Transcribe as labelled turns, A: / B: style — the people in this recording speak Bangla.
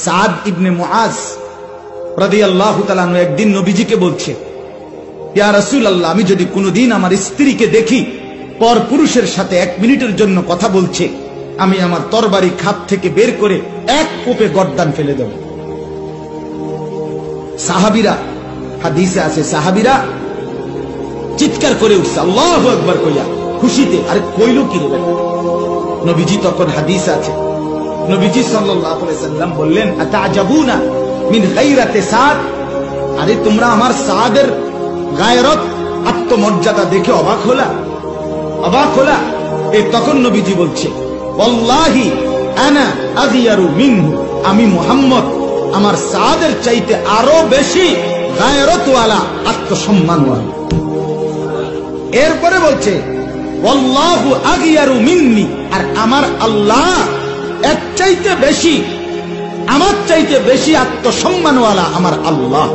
A: সাদ ইবনে মুআজ রাদিয়াল্লাহু তাআলা আনহু একদিন নবীজিকে বলছে, ইয়া রাসূলুল্লাহ, আমি যদি কোনোদিন আমার স্ত্রীকে দেখি পর পুরুষের সাথে 1 মিনিটের জন্য কথা বলছে, আমি আমার তরবারি খাপ থেকে বের করে এক কোপে গর্দান ফেলে দেব। সাহাবীরা, হাদিসে আছে, সাহাবীরা চিৎকার করে উঠছে আল্লাহু আকবার কইয়া খুশিতে। আরে কইল কি রে? নবীজি তখন হাদিস আছে, নবীজি সাল্লাল্লাহু আলাইহি ওয়াসাল্লাম বললেন, আতাজাবুনা মিন গায়রাতি সাদ, আরে তোমরা আমার সাদের গায়রত আত্মমর্যাদা দেখে অবাক হলা? অবাক হলা? তখন নবীজি বলছে, ওয়াল্লাহি আনা আগিয়ারু মিনহু, আমি মুহাম্মদ আমার সাদের চাইতে আরো বেশি গায়রতওয়ালা, আত্মসম্মানওয়ালা। এরপরে বলছে, ওয়াল্লাহু আগিয়ারু মিন্নি, আর আমার আল্লাহ এর চাইতে বেশি, আমার চাইতে বেশি আত্মসম্মানওয়ালা আমার আল্লাহ।